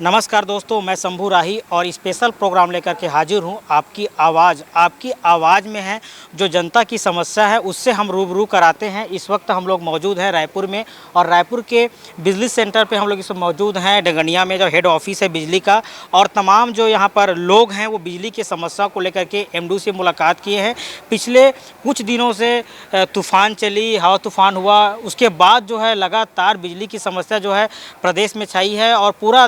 नमस्कार दोस्तों, मैं शंभू राही और स्पेशल प्रोग्राम लेकर के हाजिर हूं। आपकी आवाज़ में है जो जनता की समस्या है उससे हम रूबरू कराते हैं। इस वक्त हम लोग मौजूद हैं रायपुर में और रायपुर के बिजली सेंटर पे हम लोग इस वक्त मौजूद हैं। डगनिया में जो हेड ऑफिस है बिजली का, और तमाम जो यहाँ पर लोग हैं वो बिजली की समस्या को लेकर के एमडी से मुलाकात किए हैं। पिछले कुछ दिनों से तूफ़ान चली, हवा तूफ़ान हुआ, उसके बाद जो है लगातार बिजली की समस्या जो है प्रदेश में छाई है और पूरा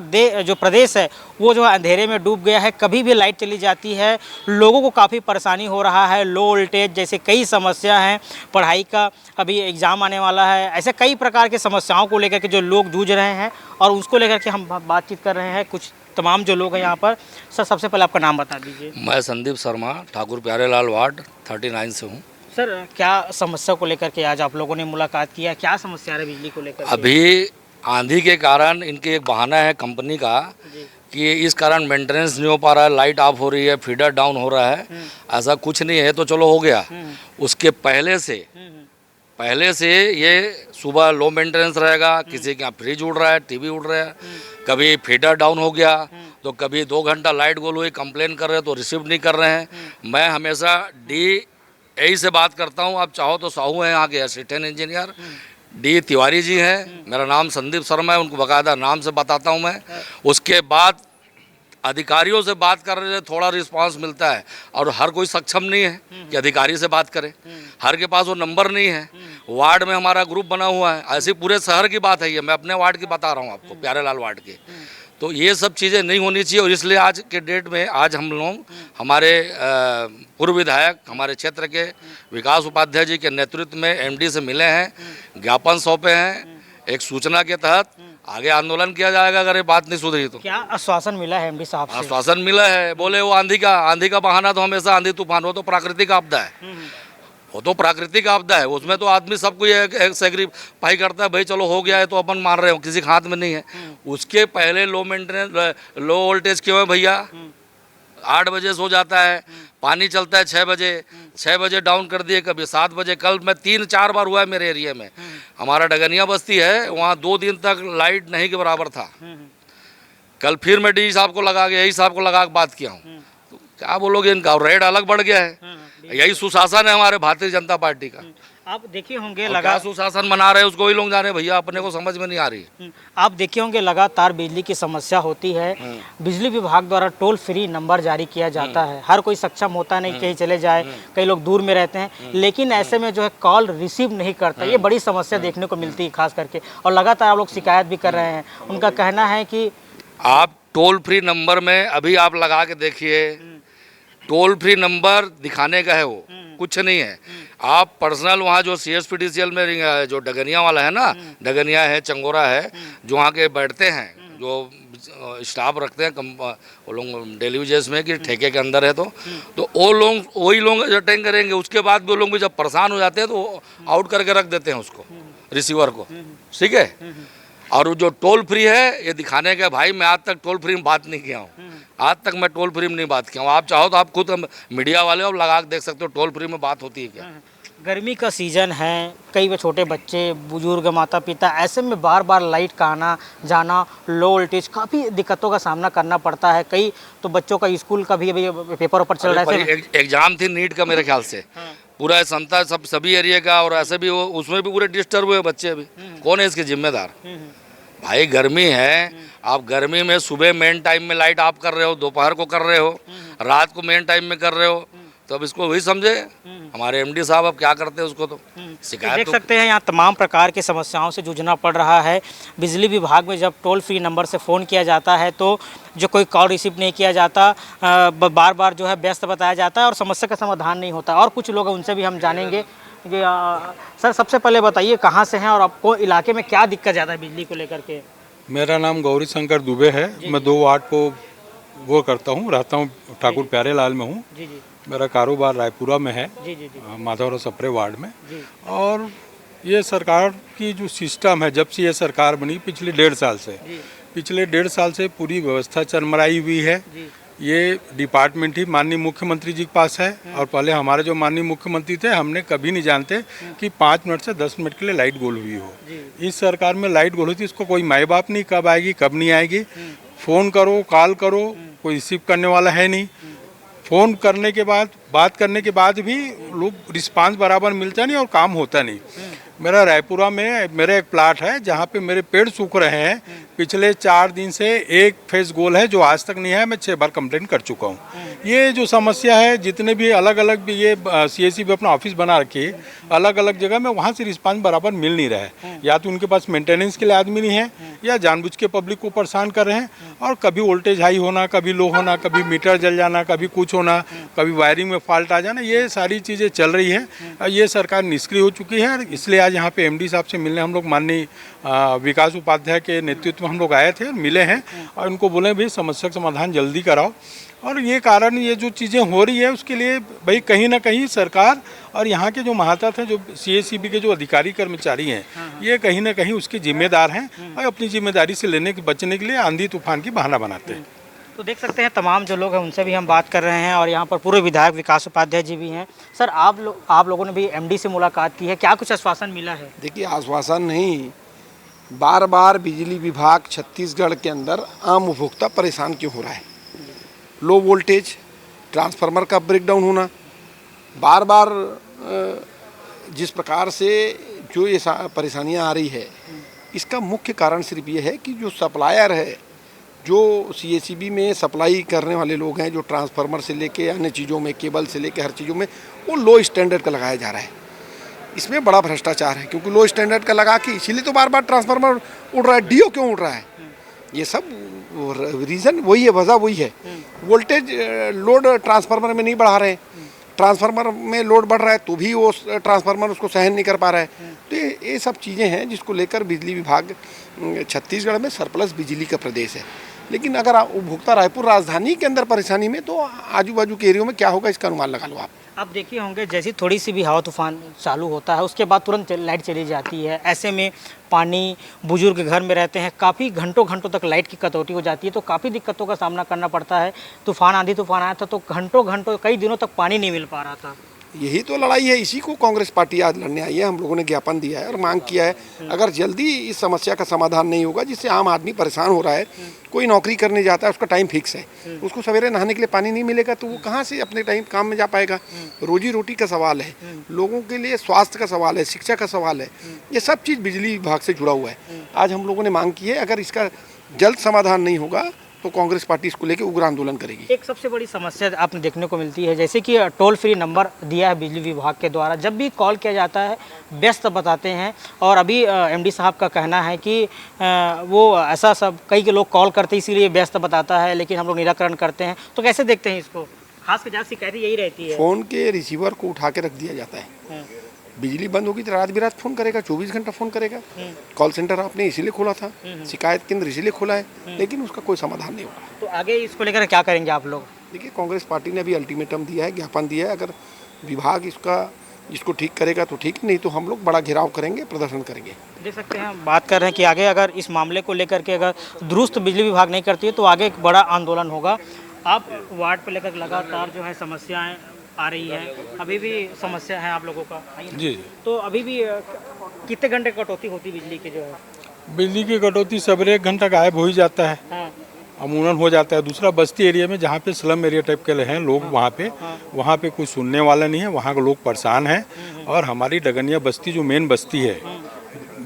जो प्रदेश है वो जो है अंधेरे में डूब गया है। कभी भी लाइट चली जाती है, लोगों को काफ़ी परेशानी हो रहा है। लो वोल्टेज जैसे कई समस्या हैं, पढ़ाई का अभी एग्ज़ाम आने वाला है, ऐसे कई प्रकार की समस्याओं को लेकर के जो लोग जूझ रहे हैं और उसको लेकर के हम बातचीत कर रहे हैं कुछ तमाम जो लोग हैं यहाँ पर। सर, सबसे पहले आपका नाम बता दीजिए। मैं संदीप शर्मा, ठाकुर प्यारेलाल वार्ड 39 से हूँ। सर, क्या समस्या को लेकर के आज आप लोगों ने मुलाकात किया, क्या समस्या है बिजली को लेकर? अभी आंधी के कारण इनके एक बहाना है कंपनी का कि इस कारण मेंटेनेंस नहीं हो पा रहा है, लाइट ऑफ हो रही है, फीडर डाउन हो रहा है। ऐसा कुछ नहीं है, तो चलो हो गया। उसके पहले से ये सुबह लो मेंटेनेंस रहेगा, किसी के यहाँ फ्रिज उड़ रहा है, टीवी उड़ रहा है, कभी फीडर डाउन हो गया तो कभी 2 घंटा लाइट गोल हुई, कंप्लेन कर रहे हैं तो रिसीव नहीं कर रहे हैं। मैं हमेशा DI से बात करता हूँ, आप चाहो तो साहू हैं यहाँ के assistant engineer D Tiwari ji हैं, मेरा नाम संदीप शर्मा है, उनको बाकायदा नाम से बताता हूं मैं। उसके बाद अधिकारियों से बात कर रहे हैं, थोड़ा रिस्पांस मिलता है और हर कोई सक्षम नहीं है कि अधिकारी से बात करे, हर के पास वो नंबर नहीं है। वार्ड में हमारा ग्रुप बना हुआ है, ऐसी पूरे शहर की बात है ये, मैं अपने वार्ड की बता रहा हूँ आपको, प्यारेलाल वार्ड की। तो ये सब चीज़ें नहीं होनी चाहिए और इसलिए आज के डेट में आज हम लोग हमारे पूर्व विधायक, हमारे क्षेत्र के विकास उपाध्याय जी के नेतृत्व में MD से मिले हैं, ज्ञापन सौंपे हैं। एक सूचना के तहत आगे आंदोलन किया जाएगा अगर ये बात नहीं सुधरी तो। क्या आश्वासन मिला है MD साहब से? आश्वासन मिला है, बोले वो आंधी का बहाना तो हमेशा आंधी तूफान, वो तो प्राकृतिक आपदा है, वो तो प्राकृतिक आपदा है, उसमें तो आदमी सब कोई एक सेक्रीफाई करता है, भाई चलो हो गया है तो अपन मान रहे हो, किसी के हाथ में नहीं है। उसके पहले लो मेंटेनेंस लो वोल्टेज क्यों है भैया? 8 बजे सो जाता है, पानी चलता है 6 बजे डाउन कर दिए, कभी 7 बजे। कल मैं 3-4 बार हुआ है मेरे एरिया में, हमारा डगनिया बस्ती है, वहाँ 2 दिन तक लाइट नहीं के बराबर था। कल फिर मैं DI साहब को लगा के, यही साहब को लगा के बात किया हूँ, तो क्या बोलोगे, इनका रेट अलग बढ़ गया है। यही सुशासन है हमारे भारतीय जनता पार्टी का। आप देखे होंगे लगा सुशासन बना रहे हैं उसको ही लोग जाने भैया, अपने को समझ में नहीं आ रही। आप देखे होंगे लगातार बिजली की समस्या होती है, बिजली विभाग द्वारा टोल फ्री नंबर जारी किया जाता है, हर कोई सक्षम होता नहीं, कहीं चले जाए, कई लोग दूर में रहते हैं, लेकिन ऐसे में जो है कॉल रिसीव नहीं करता। ये बड़ी समस्या देखने को मिलती है खास करके, और लगातार आप लोग शिकायत भी कर रहे हैं। उनका कहना है कि आप टोल फ्री नंबर में अभी आप लगा के देखिए, टोल फ्री नंबर दिखाने का है, वो कुछ नहीं है। आप पर्सनल वहाँ जो CSPDCL में जो डगनिया वाला है ना, डगनिया है, चंगोरा है, जो वहाँ के बैठते हैं, जो स्टाफ रखते हैं वो लोग डेली बेसिस में कि ठेके के अंदर है, तो वो लोग वही लोग अटेंड करेंगे। उसके बाद भी वो लोग भी जब परेशान हो जाते हैं तो आउट करके रख देते हैं उसको, रिसीवर को, ठीक है। और जो टोल फ्री है ये दिखाने का, भाई मैं आज तक टोल फ्री में बात नहीं किया हूँ, आज तक मैं टोल फ्री में नहीं बात किया हूँ। आप चाहो तो आप खुद मीडिया वाले हो, लगा के देख सकते हो टोल फ्री में बात होती है क्या। गर्मी का सीज़न है, कई छोटे बच्चे, बुजुर्ग, माता पिता, ऐसे में बार बार लाइट का आना जाना, लो वोल्टेज, काफ़ी दिक्कतों का सामना करना पड़ता है। कई तो बच्चों का स्कूल का भी अभी पेपर ऊपर चल रहा है, एग्जाम थी नीट का मेरे ख्याल से, पूरा संता सभी एरिया का, और ऐसे भी उसमें भी पूरे डिस्टर्ब हुए बच्चे। अभी कौन है इसके जिम्मेदार? भाई गर्मी है, आप गर्मी में सुबह मेन टाइम में लाइट ऑफ कर रहे हो, दोपहर को कर रहे हो, रात को मेन टाइम में कर रहे हो, तो अब इसको वही समझे हमारे MD साहब अब क्या करते हैं उसको। तो शिकायत देख सकते हैं यहाँ तमाम प्रकार की समस्याओं से जूझना पड़ रहा है। बिजली विभाग में जब टोल फ्री नंबर से फ़ोन किया जाता है तो जो कोई कॉल रिसीव नहीं किया जाता, बार बार जो है व्यस्त बताया जाता है और समस्या का समाधान नहीं होता। और कुछ लोग उनसे भी हम जानेंगे कि सर, सबसे पहले बताइए कहाँ से हैं और आपको इलाके में क्या दिक्कत ज़्यादा है बिजली को लेकर के? मेरा नाम गौरी शंकर दुबे है, मैं 2 वार्ड को वो करता हूँ, रहता हूँ ठाकुर प्यारेलाल में हूँ। मेरा कारोबार रायपुरा में है, माधव सप्रे वार्ड में। और ये सरकार की जो सिस्टम है, जब से ये सरकार बनी पिछले 1.5 साल से, पूरी व्यवस्था चरमराई हुई है। ये डिपार्टमेंट ही माननीय मुख्यमंत्री जी के पास है। और पहले हमारे जो माननीय मुख्यमंत्री थे, हमने कभी नहीं जानते कि 5 मिनट से 10 मिनट के लिए लाइट गोल हुई हो। इस सरकार में लाइट गोल हुई थी, इसको कोई माई बाप नहीं कब आएगी कब नहीं आएगी। फ़ोन करो, कॉल करो, कोई रिसीव करने वाला है नहीं। फ़ोन करने के बाद, बात करने के बाद भी लोग रिस्पांस बराबर मिलता नहीं और काम होता नहीं। मेरा रायपुरा में मेरा एक प्लाट है जहाँ पे मेरे पेड़ सूख रहे हैं। पिछले 4 दिन से एक फेस गोल है जो आज तक नहीं है। मैं 6 बार कंप्लेंट कर चुका हूँ। ये जो समस्या है, जितने भी अलग अलग भी ये CSE भी अपना ऑफिस बना रखी है अलग अलग जगह में, वहाँ से रिस्पांस बराबर मिल नहीं रहा है। या तो उनके पास मेंटेनेंस के लिए आदमी नहीं है, या जानबूझ के पब्लिक को परेशान कर रहे हैं। और कभी वोल्टेज हाई होना, कभी लो होना, कभी मीटर जल जाना, कभी कुछ होना, कभी वायरिंग में फॉल्ट आ जाना, ये सारी चीज़ें चल रही है। ये सरकार निष्क्रिय हो चुकी है। इसलिए आज यहाँ पे MD साहब से मिलने हम लोग माननीय विकास उपाध्याय के नेतृत्व में हम लोग आए थे और मिले हैं। और उनको बोले भाई समस्या का समाधान जल्दी कराओ। और ये कारण, ये जो चीज़ें हो रही है उसके लिए भाई कहीं ना कहीं सरकार और यहाँ के जो महातत हैं, जो CSEB के जो अधिकारी कर्मचारी हैं, ये कहीं ना कहीं उसके जिम्मेदार हैं और अपनी जिम्मेदारी से बचने के लिए आंधी तूफान की बहाना बनाते हैं। तो देख सकते हैं तमाम जो लोग हैं उनसे भी हम बात कर रहे हैं और यहाँ पर पूर्व विधायक विकास उपाध्याय जी भी हैं। सर, आप लोगों ने भी MD से मुलाकात की है, क्या कुछ आश्वासन मिला है? देखिए, आश्वासन नहीं, बार बार बिजली विभाग छत्तीसगढ़ के अंदर आम उपभोक्ता परेशान क्यों हो रहा है। लो वोल्टेज, ट्रांसफार्मर का ब्रेकडाउन होना, बार बार जिस प्रकार से जो ये परेशानियां आ रही है, इसका मुख्य कारण सिर्फ ये है कि जो सप्लायर है, जो CSEB में सप्लाई करने वाले लोग हैं, जो ट्रांसफार्मर से लेके अन्य चीज़ों में, केबल से लेके हर चीज़ों में, वो लो स्टैंडर्ड का लगाया जा रहा है। इसमें बड़ा भ्रष्टाचार है, क्योंकि लो स्टैंडर्ड का लगा के इसीलिए तो बार बार ट्रांसफार्मर उड़ रहा है। DO क्यों उड़ रहा है? ये सब रीज़न वही है, वजह वही है। वोल्टेज लोड ट्रांसफार्मर में नहीं बढ़ा रहे, ट्रांसफार्मर में लोड बढ़ रहा है तो भी वो ट्रांसफार्मर उसको सहन नहीं कर पा रहा है। तो ये सब चीज़ें हैं जिसको लेकर बिजली विभाग, छत्तीसगढ़ में सरप्लस बिजली का प्रदेश है। लेकिन अगर उपभोक्ता रायपुर राजधानी के अंदर परेशानी में, तो आजू बाजू के एरियो में क्या होगा इसका अनुमान लगा लो आप। देखिए होंगे, जैसी थोड़ी सी भी हवा तूफान चालू होता है उसके बाद तुरंत लाइट चली जाती है। ऐसे में पानी, बुजुर्ग घर में रहते हैं, काफ़ी घंटों घंटों तक लाइट की कटौती हो जाती है, तो काफ़ी दिक्कतों का सामना करना पड़ता है। आंधी तूफान आया था तो घंटों कई दिनों तक पानी नहीं मिल पा रहा था। यही तो लड़ाई है, इसी को कांग्रेस पार्टी आज लड़ने आई है। हम लोगों ने ज्ञापन दिया है और मांग किया है, अगर जल्दी इस समस्या का समाधान नहीं होगा, जिससे आम आदमी परेशान हो रहा है। कोई नौकरी करने जाता है, उसका टाइम फिक्स है, उसको सवेरे नहाने के लिए पानी नहीं मिलेगा तो वो कहाँ से अपने टाइम काम में जा पाएगा। रोजी रोटी का सवाल है, लोगों के लिए स्वास्थ्य का सवाल है, शिक्षा का सवाल है, ये सब चीज़ बिजली विभाग से जुड़ा हुआ है। आज हम लोगों ने मांग की है, अगर इसका जल्द समाधान नहीं होगा तो कांग्रेस पार्टी इसको लेकर उग्र आंदोलन करेगी। एक सबसे बड़ी समस्या आपने देखने को मिलती है, जैसे कि टोल फ्री नंबर दिया है बिजली विभाग के द्वारा, जब भी कॉल किया जाता है व्यस्त बताते हैं। और अभी MD साहब का कहना है कि वो ऐसा सब कई के लोग कॉल करते इसीलिए व्यस्त बताता है, लेकिन हम लोग निराकरण करते हैं। तो कैसे देखते हैं इसको? खास कर ज़्यादा शिकायत यही रहती है, फ़ोन के रिसीवर को उठा के रख दिया जाता है। बिजली बंद होगी तो रात बिरात फ़ोन करेगा, 24 घंटा फ़ोन करेगा। कॉल सेंटर आपने इसीलिए खोला था, शिकायत केंद्र इसीलिए खोला है, लेकिन उसका कोई समाधान नहीं होगा। तो आगे इसको लेकर क्या करेंगे आप लोग? देखिए, कांग्रेस पार्टी ने अभी अल्टीमेटम दिया है, ज्ञापन दिया है। अगर विभाग इसको ठीक करेगा तो ठीक, नहीं तो हम लोग बड़ा घेराव करेंगे, प्रदर्शन करेंगे। देख सकते हैं, बात कर रहे हैं कि आगे अगर इस मामले को लेकर के अगर दुरुस्त बिजली विभाग नहीं करती है तो आगे एक बड़ा आंदोलन होगा। आप वार्ड पर लेकर लगातार जो है समस्याएँ आ रही है, अभी भी समस्या है आप लोगों का जी। तो अभी भी कितने घंटे कटौती होती बिजली की जो है? बिजली की कटौती सवेरे 1 घंटा गायब हो ही जाता है, अमूमन हो जाता है। दूसरा, बस्ती एरिया में जहाँ पे स्लम एरिया टाइप के हैं लोग, वहाँ पे कोई सुनने वाला नहीं है, वहाँ के लोग परेशान हैं। और हमारी डगनिया बस्ती जो मेन बस्ती है,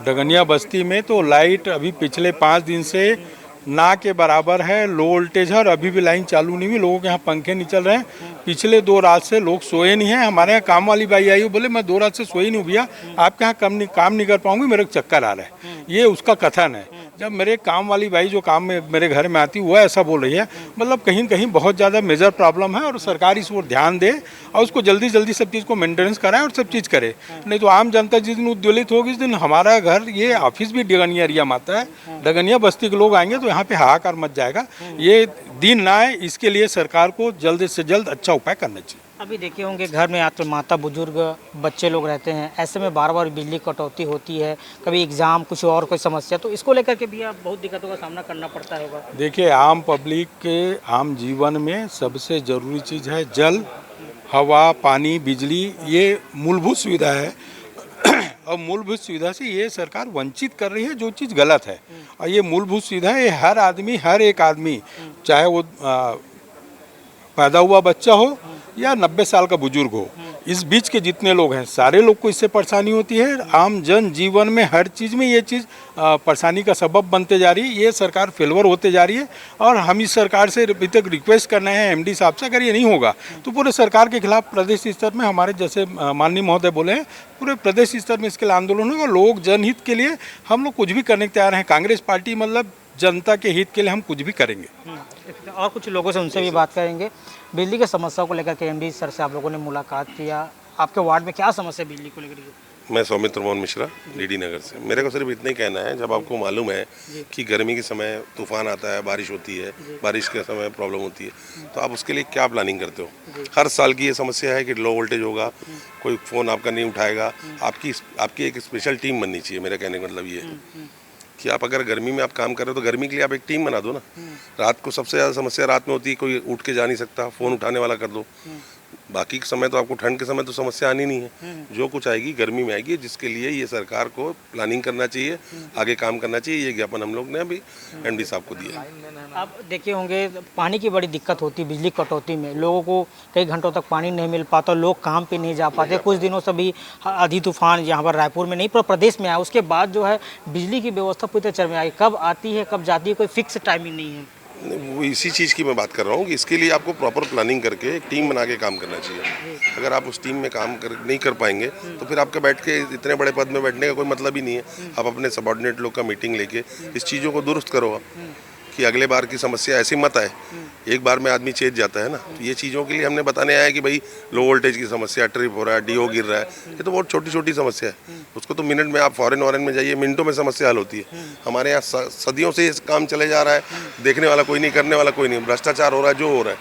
डगनिया बस्ती में तो लाइट अभी पिछले 5 दिन से ना के बराबर है, लो वोल्टेज है और अभी भी लाइन चालू नहीं हुई। लोगों के यहाँ पंखे नहीं चल रहे हैं। पिछले 2 रात से लोग सोए नहीं हैं। हमारे यहाँ काम वाली बाई आई, बोले मैं 2 रात से सोई नहीं हूँ भैया, आपके यहाँ काम नहीं कर पाऊंगी, मेरे को चक्कर आ रहा है। ये उसका कथन है। जब मेरे काम वाली बाई जो काम में मेरे घर में आती वो ऐसा बोल रही है, मतलब कहीं कहीं बहुत ज़्यादा मेजर प्रॉब्लम है। और सरकार इस ओर ध्यान दे और उसको जल्दी जल्दी सब चीज़ को मेंटेनेंस कराए और सब चीज़ करे, नहीं तो आम जनता जिस दिन उद्वेलित होगी, इस दिन हमारा घर, ये ऑफिस भी डगनिया एरिया में आता है, डगनिया बस्ती के लोग आएंगे तो यहाँ पे हाहाकार मच जाएगा। ये दिन ना आए, इसके लिए सरकार को जल्द से जल्द अच्छा उपाय करना चाहिए। अभी देखे होंगे घर में आजकल माता बुजुर्ग बच्चे लोग रहते हैं, ऐसे में बार बार बिजली कटौती होती है, कभी एग्ज़ाम कुछ और कोई समस्या, तो इसको लेकर के भी आप बहुत दिक्कतों का सामना करना पड़ता होगा। देखिए, आम पब्लिक के आम जीवन में सबसे ज़रूरी चीज़ है जल, हवा, पानी, बिजली। ये मूलभूत सुविधा है और मूलभूत सुविधा से ये सरकार वंचित कर रही है, जो चीज़ गलत है। और ये मूलभूत सुविधा है, ये हर आदमी, हर एक आदमी, चाहे वो पैदा हुआ बच्चा हो या 90 साल का बुजुर्ग हो, इस बीच के जितने लोग हैं सारे लोग को इससे परेशानी होती है। आम जन जीवन में हर चीज़ में ये चीज़ परेशानी का सबब बनते जा रही है। ये सरकार फेलवर होते जा रही है और हम इस सरकार से अभी तक रिक्वेस्ट करना है एमडी साहब से, अगर ये नहीं होगा तो पूरे सरकार के खिलाफ प्रदेश स्तर में हमारे जैसे माननीय महोदय बोले हैं, पूरे प्रदेश स्तर में इसके लिए आंदोलन होगा। लोग जनहित के लिए हम लोग कुछ भी करने को तैयार हैं। कांग्रेस पार्टी मतलब जनता के हित के लिए हम कुछ भी करेंगे। और कुछ लोगों से उनसे भी बात करेंगे। बिजली की समस्या को लेकर के एमडी सर से आप लोगों ने मुलाकात किया, आपके वार्ड में क्या समस्या बिजली को लेकर के? मैं सौमित्र मोहन मिश्रा, डीडी नगर से। मेरे को सिर्फ इतना ही कहना है, जब आपको मालूम है कि गर्मी के समय तूफान आता है, बारिश होती है, बारिश के समय प्रॉब्लम होती है, तो आप उसके लिए क्या प्लानिंग करते हो? हर साल की ये समस्या है कि लो वोल्टेज होगा, कोई फ़ोन आपका नहीं उठाएगा। आपकी एक स्पेशल टीम बननी चाहिए। मेरा कहने का मतलब ये है कि आप अगर गर्मी में आप काम कर रहे हो तो गर्मी के लिए आप एक टीम बना दो ना। रात को सबसे ज़्यादा समस्या रात में होती है, कोई उठ के जा नहीं सकता, फ़ोन उठाने वाला कर दो। बाकी के समय तो आपको, ठंड के समय तो समस्या आनी नहीं है, जो कुछ आएगी गर्मी में आएगी, जिसके लिए ये सरकार को प्लानिंग करना चाहिए, आगे काम करना चाहिए। ये ज्ञापन हम लोग ने अभी एमडी साहब को दिया। आप देखे होंगे पानी की बड़ी दिक्कत होती है बिजली कटौती में, लोगों को कई घंटों तक पानी नहीं मिल पाता, लोग काम पे नहीं जा पाते। कुछ दिनों से भी आधी तूफान यहाँ पर रायपुर में नहीं पूरे प्रदेश में आया, उसके बाद जो है बिजली की व्यवस्था पूरी तरह चल में आई, कब आती है कब जाती है, कोई फिक्स टाइमिंग नहीं है। वो इसी चीज़ की मैं बात कर रहा हूँ कि इसके लिए आपको प्रॉपर प्लानिंग करके एक टीम बना के काम करना चाहिए। अगर आप उस टीम में काम नहीं कर पाएंगे तो फिर आपका बैठ के इतने बड़े पद में बैठने का कोई मतलब ही नहीं है। आप अपने सबॉर्डिनेट लोग का मीटिंग लेके इस चीज़ों को दुरुस्त करो आप, कि अगले बार की समस्या ऐसी मत आए। एक बार में आदमी चेत जाता है ना, तो ये चीज़ों के लिए हमने बताने आया कि भाई लो वोल्टेज की समस्या, ट्रिप हो रहा है, डीओ गिर रहा है, ये तो बहुत छोटी छोटी समस्या है। उसको तो मिनट में, आप फॉरेन वॉरेन में जाइए, मिनटों में समस्या हल होती है। हमारे यहाँ सदियों से ये काम चले जा रहा है, देखने वाला कोई नहीं, करने वाला कोई नहीं। भ्रष्टाचार हो रहा है, जो हो रहा है,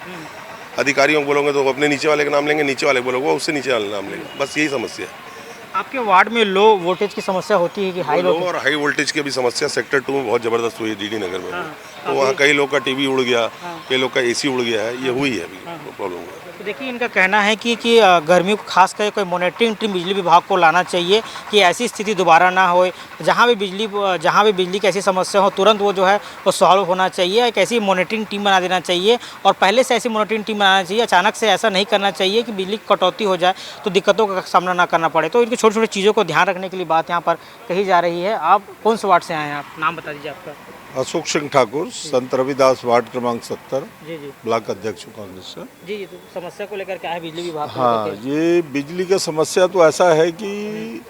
अधिकारियों को बोलोगे तो अपने नीचे वाले का नाम लेंगे, नीचे वाले बोलोगे वो उससे नीचे वाले नाम लेंगे, बस यही समस्या है। आपके वार्ड में लो वोल्टेज की समस्या होती है कि हाई लो और हाई वोल्टेज की भी समस्या सेक्टर 2 में बहुत ज़बरदस्त हुई है, डीडी नगर में। तो वहाँ कई लोग का टीवी उड़ गया, कई लोग का एसी उड़ गया है, ये हुई है अभी प्रॉब्लम हुआ है। तो देखिए, इनका कहना है कि गर्मियों को खास करके कोई मॉनिटरिंग टीम बिजली विभाग को लाना चाहिए कि ऐसी स्थिति दोबारा ना हो। जहाँ भी बिजली की ऐसी समस्या हो, तुरंत वो जो है वो सॉल्व होना चाहिए। एक ऐसी मॉनिटरिंग टीम बना देना चाहिए और पहले से ऐसी मॉनिटरिंग टीम बनाना चाहिए। अचानक से ऐसा नहीं करना चाहिए कि बिजली कटौती हो जाए तो दिक्कतों का सामना ना करना पड़े। तो इनकी छोटी छोटी चीज़ों को ध्यान रखने के लिए बात यहाँ पर कही जा रही है। आप कौन से वार्ड से आए हैं? आप नाम बता दीजिए आपका। अशोक सिंह ठाकुर, संत रविदास, वार्ड क्रमांक 70, जी जी ब्लॉक अध्यक्ष हूँ कांग्रेस से। जी जी। तो समस्या को लेकर क्या है बिजली विभाग को हाँ, लेकर के? ये बिजली का समस्या तो ऐसा है कि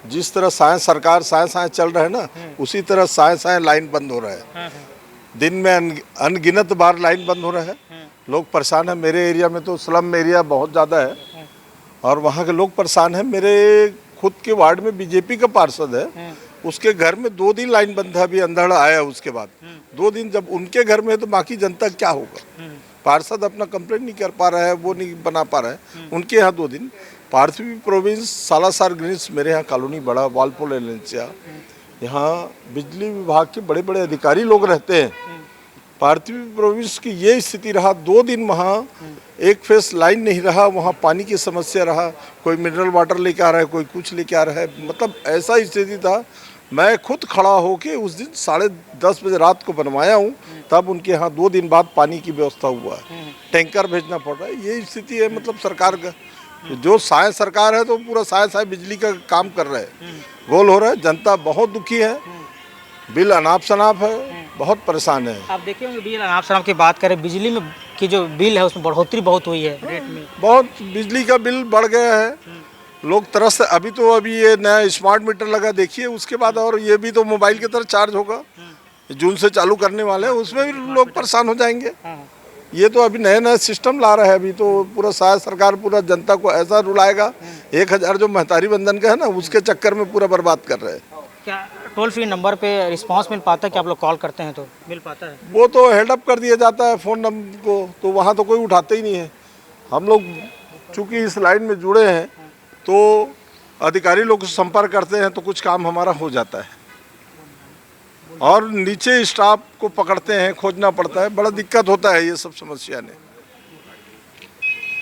जिस तरह सरकार साए चल रहा है ना, उसी तरह साए लाइन बंद हो रहा है। दिन में अनगिनत बार लाइन बंद हो रहा है, लोग परेशान है। मेरे एरिया में तो स्लम एरिया बहुत ज़्यादा है और वहाँ के लोग परेशान हैं। मेरे खुद के वार्ड में बीजेपी का पार्षद है, उसके घर में 2 दिन लाइन बंद था, अभी अंधड़ आया उसके बाद 2 दिन। जब उनके घर में है तो बाकी जनता क्या होगा? पार्षद अपना कंप्लेंट नहीं कर पा रहा है, वो नहीं बना पा रहा है। उनके यहाँ 2 दिन। पार्थिवी प्रोविंस, सालासर ग्रीन्स, मेरे यहाँ कॉलोनी बड़ा, वालपुर एलेंसिया, यहाँ बिजली विभाग के बड़े बड़े अधिकारी लोग रहते हैं। पार्थिवी प्रोविंस की ये स्थिति रहा, 2 दिन वहाँ एक फेस लाइन नहीं रहा, वहाँ पानी की समस्या रहा। कोई मिनरल वाटर लेके आ रहा है, कोई कुछ लेके आ रहा है, मतलब ऐसा स्थिति था। मैं खुद खड़ा होके उस दिन 10:30 बजे रात को बनवाया हूँ, तब उनके यहाँ 2 दिन बाद पानी की व्यवस्था हुआ है। टैंकर भेजना पड़ रहा है। ये स्थिति है मतलब सरकार का। जो साए सरकार है तो पूरा साए बिजली का काम कर रहा है, गोल हो रहा है। जनता बहुत दुखी है, बिल अनाप शनाप है, बहुत परेशान है। आप देखे होंगे बिल अनाप शनाप की बात करें, बिजली में की जो बिल है उसमें बढ़ोतरी बहुत हुई है रेट में। बहुत बिजली का बिल बढ़ गया है, लोग तरस। अभी ये नया स्मार्ट मीटर लगा, देखिए उसके बाद और ये भी तो मोबाइल की तरह चार्ज होगा, जून से चालू करने वाले हैं, उसमें भी लोग परेशान हो जाएंगे। ये तो अभी नया सिस्टम ला रहा है, अभी तो पूरा शायद सरकार पूरा जनता को ऐसा रुलाएगा। 1000 जो महतारी बंधन का है ना, उसके चक्कर में पूरा बर्बाद कर रहे हैं। क्या टोल फ्री नंबर पे रिस्पांस मिल पाता है कि आप लोग कॉल करते हैं तो मिल पाता है? वो तो हेल्ड अप कर दिया जाता है फ़ोन नंबर को, तो वहाँ तो कोई उठाते ही नहीं है। हम लोग चूंकि इस लाइन में जुड़े हैं तो अधिकारी लोग से संपर्क करते हैं तो कुछ काम हमारा हो जाता है, और नीचे स्टाफ को पकड़ते हैं, खोजना पड़ता है, बड़ा दिक्कत होता है ये सब समस्या ने।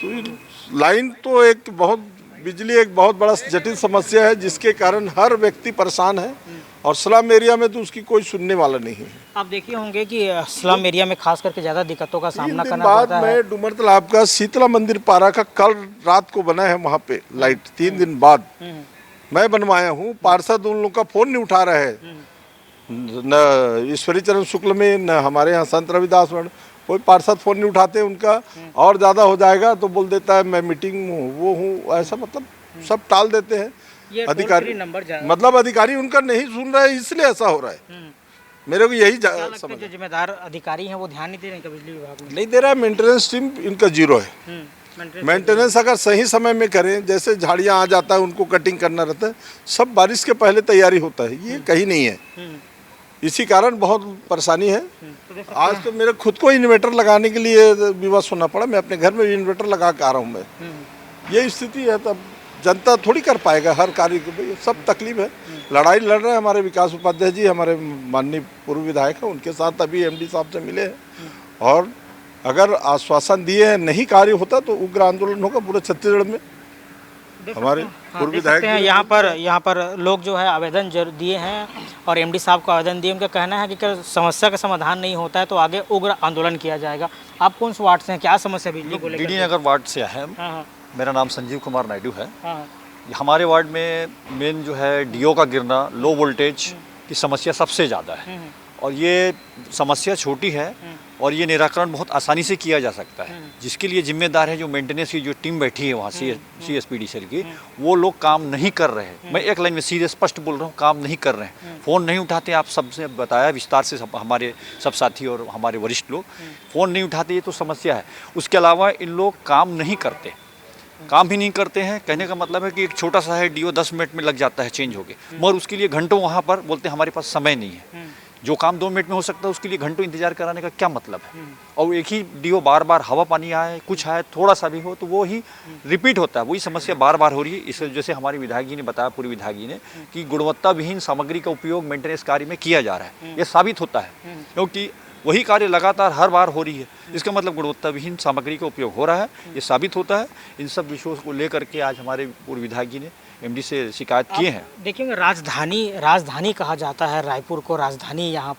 तो लाइन तो एक बहुत, बिजली एक बहुत बड़ा जटिल समस्या है जिसके कारण हर व्यक्ति परेशान है, और स्लम एरिया में तो उसकी कोई सुनने वाला नहीं है। आप देखे होंगे कि स्लम एरिया में खास करके ज़्यादा दिक्कतों का सामना 3 दिन करना बाद पड़ता है। मैं डूमर तालाब का शीतला मंदिर पारा का कल रात को बना है वहाँ पे लाइट, 3 दिन बाद मैं बनवाया हूँ। पार्षद उन लोग का फोन नहीं उठा रहे हैं, न ईश्वरी चरण शुक्ल में, न हमारे यहाँ संत रविदास में कोई पार्षद फोन नहीं उठाते उनका। और ज़्यादा हो जाएगा तो बोल देता है मैं मीटिंग में हूँ, वो हूँ, ऐसा मतलब सब टाल देते हैं ये अधिकारी। नंबर मतलब अधिकारी उनका नहीं सुन रहे, इसलिए ऐसा हो रहा है। मेरे को यही समझ जो जिम्मेदार अधिकारी हैं वो ध्यान नहीं दे रहे हैं बिजली विभाग में। नहीं दे रहा है। मेंटेनेंस टीम इनका जीरो है। मेंटेनेंस अगर सही समय में करें, जैसे झाड़ियाँ आ जाता है उनको कटिंग करना रहता है, सब बारिश के पहले तैयारी होता है, ये कहीं नहीं है। इसी कारण बहुत परेशानी है। आज तो मेरे खुद को इन्वर्टर लगाने के लिए विवश होना पड़ा, मैं अपने घर में इन्वर्टर लगा के आ रहा हूँ मैं। ये स्थिति है, तब जनता थोड़ी कर पाएगा हर कार्य को, सब तकलीफ है। लड़ाई लड़ रहे हैं हमारे विकास उपाध्याय जी, हमारे माननीय पूर्व विधायक हैं, उनके साथ अभी एमडी साहब से मिले हैं, और अगर आश्वासन दिए हैं नहीं कार्य होता तो उग्र आंदोलन होगा पूरे छत्तीसगढ़ में। हमारे पूर्व विधायक यहाँ पर लोग जो है आवेदन दिए हैं और एमडी साहब को आवेदन दिए। उनका कहना है कि अगर समस्या का समाधान नहीं होता है तो आगे उग्र आंदोलन किया जाएगा। आप कौन से वार्ड से हैं, क्या समस्या बिजली को लेकर? डीडी नगर वार्ड से है। मेरा नाम संजीव कुमार नायडू है। हमारे वार्ड में मेन जो है डीओ का गिरना, लो वोल्टेज की समस्या सबसे ज़्यादा है, और ये समस्या छोटी है और ये निराकरण बहुत आसानी से किया जा सकता है। जिसके लिए जिम्मेदार है जो मेंटेनेंस की जो टीम बैठी है वहाँ CSPD सेल की, वो लोग काम नहीं कर रहे हैं। मैं एक लाइन में सीधे स्पष्ट बोल रहा हूँ, काम नहीं कर रहे हैं। फ़ोन नहीं उठाते, आप सबसे बताया विस्तार से, हमारे सब साथी और हमारे वरिष्ठ लोग फ़ोन नहीं उठाते, ये तो समस्या है। उसके अलावा इन लोग काम नहीं करते, काम ही नहीं करते हैं। कहने का मतलब है कि एक छोटा सा है डीओ 10 मिनट में लग जाता है चेंज होके, मगर उसके लिए घंटों वहाँ पर बोलते हैं हमारे पास समय नहीं है। जो काम 2 मिनट में हो सकता है उसके लिए घंटों इंतजार कराने का क्या मतलब है? और एक ही डीओ बार बार हवा पानी आए, कुछ आए, थोड़ा सा भी हो तो वो ही रिपीट होता है, वही समस्या बार बार हो रही है। इस वजह से हमारे विधायक जी ने बताया, पूर्व विधायक जी ने, कि गुणवत्ता विहीन सामग्री का उपयोग मेंटेनेंस कार्य में किया जा रहा है। ये साबित होता है क्योंकि वही कार्य लगातार हर बार हो रही है, इसका मतलब गुणवत्ता विहीन सामग्री का उपयोग हो रहा है, ये साबित होता है। इन सब विषयों को लेकर के आज हमारे पूर्व विधायक जी ने एमडी से शिकायत किए हैं। देखिए राजधानी कहा जाता है रायपुर को, राजधानी यहाँ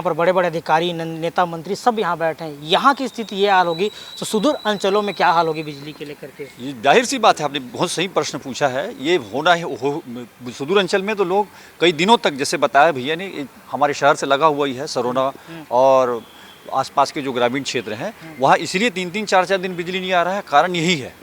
पर बड़े बड़े अधिकारी, नेता, मंत्री सब यहाँ बैठे हैं। यहाँ की स्थिति ये हाल होगी तो सुदूर अंचलों में क्या हाल होगी बिजली के लेकर के? ये जाहिर सी बात है, आपने बहुत सही प्रश्न पूछा है। ये होना है, सुदूर अंचल में तो लोग कई दिनों तक, जैसे बताया भैया ने, हमारे शहर से लगा हुआ ही है सरोना और आसपास के जो ग्रामीण क्षेत्र हैं, वहाँ इसलिए 3-3, 4-4 दिन बिजली नहीं आ रहा है। कारण यही है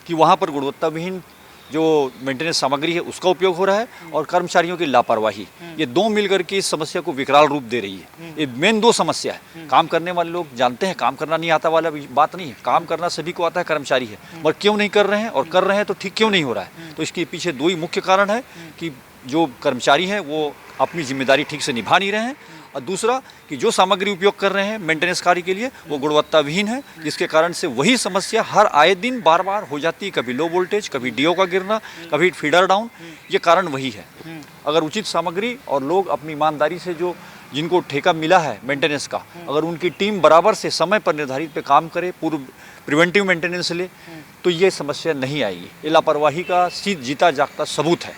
कि वहाँ पर गुणवत्ता विहीन जो मेंटेनेंस सामग्री है उसका उपयोग हो रहा है और कर्मचारियों की लापरवाही, ये दो मिलकर के इस समस्या को विकराल रूप दे रही है। ये मेन 2 समस्या है। काम करने वाले लोग जानते हैं, काम करना नहीं आता वाला बात नहीं है, काम करना सभी को आता है, कर्मचारी है, मगर क्यों नहीं कर रहे हैं, और कर रहे हैं तो ठीक क्यों नहीं हो रहा है? तो इसके पीछे 2 ही मुख्य कारण है कि जो कर्मचारी हैं वो अपनी जिम्मेदारी ठीक से निभा नहीं रहे हैं, और दूसरा कि जो सामग्री उपयोग कर रहे हैं मेंटेनेंस कार्य के लिए वो गुणवत्ता विहीन है, जिसके कारण से वही समस्या हर आए दिन बार बार हो जाती है। कभी लो वोल्टेज, कभी डीओ का गिरना, कभी फीडर डाउन, ये कारण वही है। अगर उचित सामग्री और लोग अपनी ईमानदारी से जो जिनको ठेका मिला है मेंटेनेंस का, अगर उनकी टीम बराबर से समय पर निर्धारित पे काम करे, पूर्व प्रिवेंटिव मेंटेनेंस ले, तो ये समस्या नहीं आएगी। ये लापरवाही का जीता जागता सबूत है।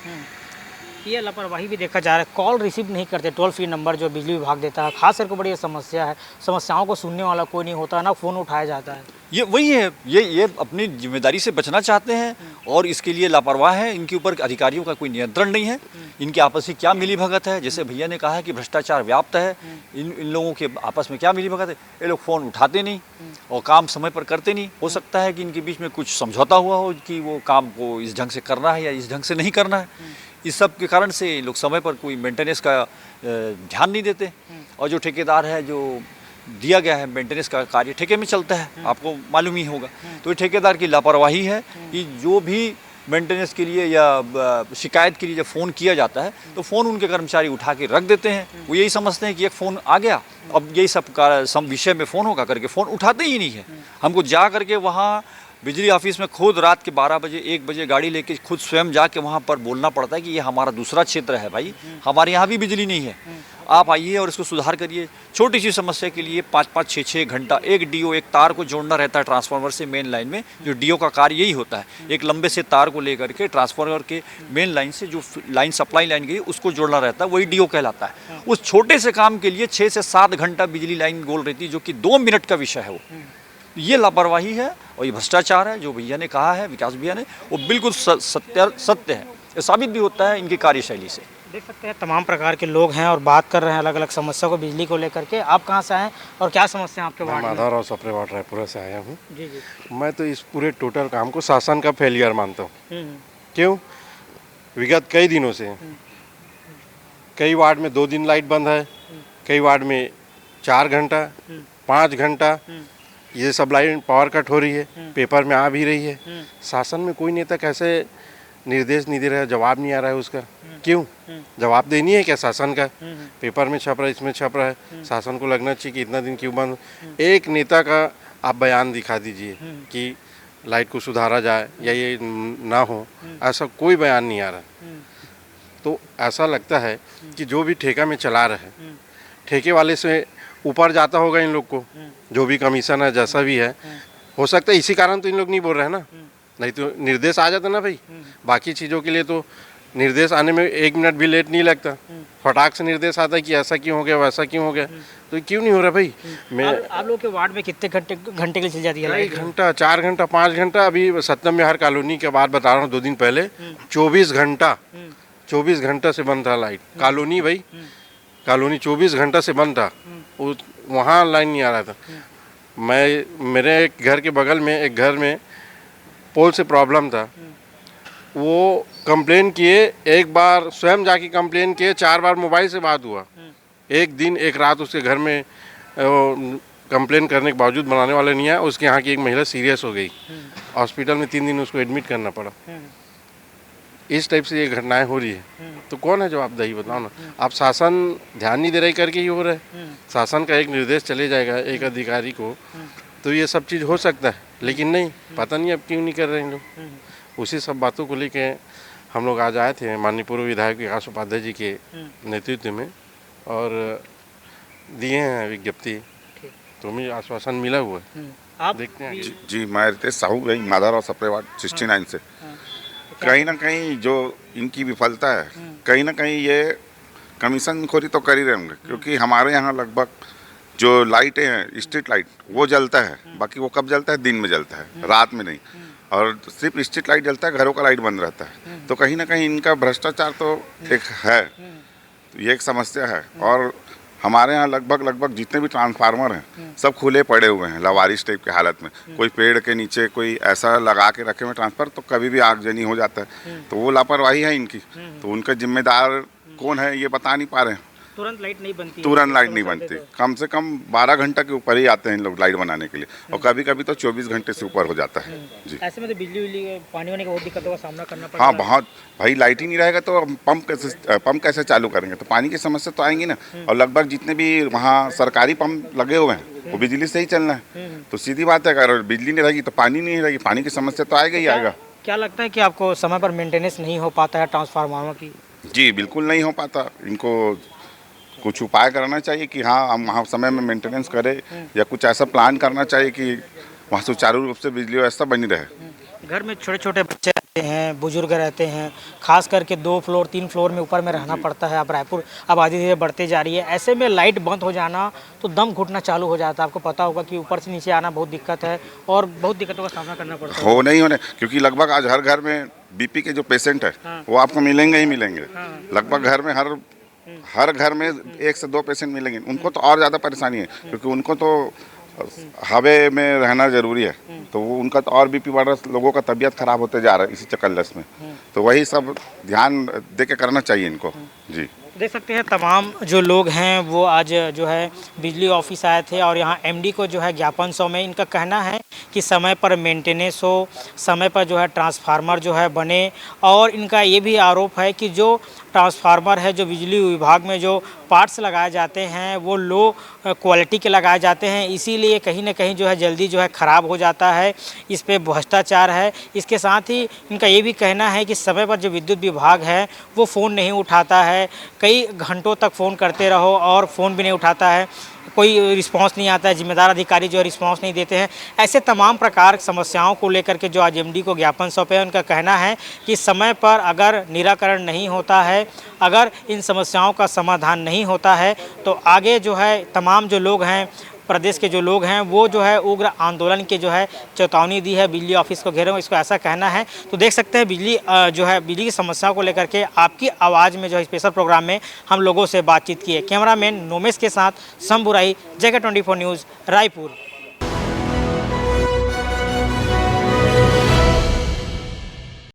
ये लापरवाही भी देखा जा रहा है, कॉल रिसीव नहीं करते, टोल फ्री नंबर जो बिजली विभाग देता है, खास करके बड़ी समस्या है, समस्याओं को सुनने वाला कोई नहीं होता, ना फ़ोन उठाया जाता है। ये वही है, ये अपनी जिम्मेदारी से बचना चाहते हैं और इसके लिए लापरवाह है। इनके ऊपर अधिकारियों का कोई नियंत्रण नहीं है, इनके आपस में क्या मिली भगत है। जैसे भैया ने कहा कि भ्रष्टाचार व्याप्त है, इन लोगों के आपस में क्या मिली भगत है, ये लोग फ़ोन उठाते नहीं और काम समय पर करते नहीं। हो सकता है कि इनके बीच में कुछ समझौता हुआ हो कि वो काम को इस ढंग से करना है या इस ढंग से नहीं करना है। इस सब के कारण से लोग समय पर कोई मेंटेनेंस का ध्यान नहीं देते, और जो ठेकेदार है, जो दिया गया है मेंटेनेंस का कार्य ठेके में चलता है, आपको मालूम ही होगा, तो ये ठेकेदार की लापरवाही है कि जो भी मेंटेनेंस के लिए या शिकायत के लिए जब फ़ोन किया जाता है तो फ़ोन उनके कर्मचारी उठा के रख देते हैं। वो यही समझते हैं कि एक फ़ोन आ गया, अब यही सब विषय में फ़ोन होगा करके फ़ोन उठाते ही नहीं है। हमको जा करके वहाँ बिजली ऑफिस में खुद रात के 12 बजे 1 बजे गाड़ी लेके खुद स्वयं जाके वहाँ पर बोलना पड़ता है कि ये हमारा दूसरा क्षेत्र है भाई, हमारे यहाँ भी बिजली नहीं है, आप आइए और इसको सुधार करिए। छोटी सी समस्या के लिए 5-5, 6-6 घंटा एक डीओ, एक तार को जोड़ना रहता है ट्रांसफार्मर से मेन लाइन में। जो डीओ का कार्य यही होता है, एक लंबे से तार को लेकर के ट्रांसफार्मर के मेन लाइन से जो लाइन सप्लाई लाइन गई उसको जोड़ना रहता है, वही डीओ कहलाता है। उस छोटे से काम के लिए 6 से 7 घंटा बिजली लाइन गोल रहती है, जो कि 2 मिनट का विषय है। वो ये लापरवाही है और ये भ्रष्टाचार है जो भैया ने कहा है, विकास भैया ने, वो बिल्कुल सत्य है। ये साबित भी होता है इनकी कार्यशैली से। देख सकते हैं तमाम प्रकार के लोग हैं और बात कर रहे हैं अलग अलग समस्या को बिजली को लेकर के। आप कहाँ से आए और क्या समस्या है आपके वार्ड में? माधवराव सप्रे वार्ड रायपुरा से आया हूँ। जी जी। मैं तो इस पूरे टोटल काम को शासन का फेलियर मानता हूँ। क्यों? विगत कई दिनों से कई वार्ड में 2 दिन लाइट बंद है, कई वार्ड में 4 घंटा, 5 घंटा, ये सब लाइट पावर कट हो रही है, पेपर में आ भी रही है। शासन में कोई नेता कैसे निर्देश नहीं दे रहा है, जवाब नहीं आ रहा है उसका। क्यों? जवाब देनी है क्या शासन का? पेपर में छप रहा है, इसमें छप रहा है, शासन को लगना चाहिए कि इतना दिन क्यों बंद। एक नेता का आप बयान दिखा दीजिए कि लाइट को सुधारा जाए या ये ना हो, ऐसा कोई बयान नहीं आ रहा। तो ऐसा लगता है कि जो भी ठेका में चला रहे हैं, ठेके वाले से ऊपर जाता होगा इन लोग को, जो भी कमीशन है जैसा भी है। हो सकता है इसी कारण तो इन लोग नहीं बोल रहे हैं ना, नहीं तो निर्देश आ जाता ना भाई। बाकी चीज़ों के लिए तो निर्देश आने में 1 मिनट भी लेट नहीं लगता, फटाक से निर्देश आता है कि ऐसा क्यों हो गया, वैसा क्यों हो गया। तो क्यों नहीं हो रहा भाई? आप लोग के वार्ड में कितने घंटे के लिए चल जाती है लाइट? 1 घंटा, 4 घंटा, 5 घंटा। अभी सत्यम विहार कॉलोनी के बाद बता रहा हूँ, 2 दिन पहले 24 घंटा से बंद था लाइट। कॉलोनी भाई, कॉलोनी 24 घंटा से बंद था, वहाँ लाइन नहीं आ रहा था। मेरे एक घर के बगल में एक घर में पोल से प्रॉब्लम था, वो कंप्लेन किए, एक बार स्वयं जाके कंप्लेन किए, 4 बार मोबाइल से बात हुआ। एक दिन एक रात उसके घर में कंप्लेन करने के बावजूद बनाने वाले नहीं आया, उसके यहाँ की एक महिला सीरियस हो गई, हॉस्पिटल में 3 दिन उसको एडमिट करना पड़ा। इस टाइप से ये घटनाएं हो रही है, तो कौन है जवाबदेही बताओ ना। आप शासन ध्यान नहीं दे रही करके ही हो रहा है। शासन का एक निर्देश चले जाएगा एक अधिकारी को, तो ये सब चीज़ हो सकता है, लेकिन नहीं, पता नहीं अब क्यों नहीं कर रहे हैं लोग। उसी सब बातों को लेके हम लोग आज आए थे माननीय पूर्व विधायक विकास उपाध्याय जी के नेतृत्व में और दिए हैं विज्ञप्ति, तो हमें आश्वासन मिला हुआ है। आप देखते हैं। जी मैं रितेश साहू भाई, माधवराव सप्रे वार्ड 69 से। कहीं ना कहीं जो इनकी विफलता है, कहीं ना कहीं ये कमीशन खोरी तो कर ही रहे होंगे, क्योंकि हमारे यहाँ लगभग जो लाइटें हैं स्ट्रीट लाइट वो जलता है, बाकी वो कब जलता है? दिन में जलता है, रात में नहीं। और सिर्फ स्ट्रीट लाइट जलता है, घरों का लाइट बंद रहता है। तो कहीं ना कहीं इनका भ्रष्टाचार तो एक है, तो ये एक समस्या है। और हमारे यहाँ लगभग जितने भी ट्रांसफार्मर हैं सब खुले पड़े हुए हैं, लावारिस टाइप की हालत में। कोई पेड़ के नीचे कोई ऐसा लगा के रखे हुए ट्रांसफर, तो कभी भी आगजनी हो जाता है। तो वो लापरवाही है इनकी, तो उनका जिम्मेदार कौन है ये बता नहीं पा रहे हैं। तुरंत लाइट नहीं बनती? तुरंत लाइट नहीं बनती, कम से कम 12 घंटा के ऊपर ही आते हैं इन लोग लाइट बनाने के लिए, और कभी कभी तो 24 घंटे से ऊपर हो जाता है। जी, ऐसे में तो बिजली पानी वानी का बहुत दिक्कतों का सामना करना पड़ता हाँ है। बहुत भाई, लाइट ही नहीं रहेगा तो पंप कैसे चालू करेंगे? तो पानी की समस्या तो आएंगी ना। और लगभग जितने भी वहाँ सरकारी पंप लगे हुए हैं वो बिजली से ही चलना है, तो सीधी बात है, अगर बिजली नहीं रहेगी तो पानी नहीं रहेगी, पानी की समस्या तो आएगा ही आएगा। क्या लगता है कि आपको समय पर मेंटेनेंस नहीं हो पाता है ट्रांसफार्मरों की? जी बिल्कुल नहीं हो पाता। इनको कुछ उपाय करना चाहिए कि हाँ हम वहाँ समय में मेंटेनेंस करें, या कुछ ऐसा प्लान करना चाहिए कि वहाँ सुचारू रूप से बिजली व्यवस्था बनी रहे। घर में छोटे छोटे बच्चे रहते हैं, बुजुर्ग रहते हैं, खास करके 2 फ्लोर 3 फ्लोर में ऊपर में रहना पड़ता है। अब रायपुर आबादी धीरे बढ़ते जा रही है, ऐसे में लाइट बंद हो जाना तो दम घुटना चालू हो जाता है। आपको पता होगा कि ऊपर से नीचे आना बहुत दिक्कत है और बहुत दिक्कतों का सामना करना पड़ता है। हो नहीं होने, क्योंकि लगभग आज हर घर में बीपी के जो पेशेंट है वो आपको मिलेंगे ही मिलेंगे। लगभग घर में हर घर में 1 से 2 पेशेंट मिलेंगे। उनको तो और ज़्यादा परेशानी है, क्योंकि उनको तो हवा में रहना ज़रूरी है, तो वो उनका तो और बीपी बढ़ रहा है, लोगों का तबीयत खराब होते जा रहा है इसी चक्करलस में। तो वही सब ध्यान दे के करना चाहिए इनको। जी देख सकते हैं तमाम जो लोग हैं वो आज जो है बिजली ऑफिस आए थे और यहाँ एमडी को जो है ज्ञापन सौंपे। इनका कहना है कि समय पर मेंटेनेंस हो, समय पर जो है ट्रांसफार्मर जो है बने, और इनका ये भी आरोप है कि जो ट्रांसफार्मर है, जो बिजली विभाग में जो पार्ट्स लगाए जाते हैं वो लो क्वालिटी के लगाए जाते हैं, इसीलिए कहीं ना कहीं जो है जल्दी जो है ख़राब हो जाता है। इस पे भ्रष्टाचार है। इसके साथ ही इनका ये भी कहना है कि समय पर जो विद्युत विभाग है वो फ़ोन नहीं उठाता है, कई घंटों तक फ़ोन करते रहो और फ़ोन भी नहीं उठाता है, कोई रिस्पांस नहीं आता है, जिम्मेदार अधिकारी जो है रिस्पांस नहीं देते हैं। ऐसे तमाम प्रकार की समस्याओं को लेकर के जो आज एमडी को ज्ञापन सौंपे, उनका कहना है कि समय पर अगर निराकरण नहीं होता है, अगर इन समस्याओं का समाधान नहीं होता है तो आगे जो है तमाम जो लोग हैं, प्रदेश के जो लोग हैं वो जो है उग्र आंदोलन के जो है चेतावनी दी है, बिजली ऑफिस को घेरे हुए, इसको ऐसा कहना है। तो देख सकते हैं बिजली जो है बिजली की समस्याओं को लेकर के आपकी आवाज़ में जो है स्पेशल प्रोग्राम में हम लोगों से बातचीत की है। कैमरामैन नोमेश के साथ शंभू राही, जगह 24 न्यूज़, रायपुर।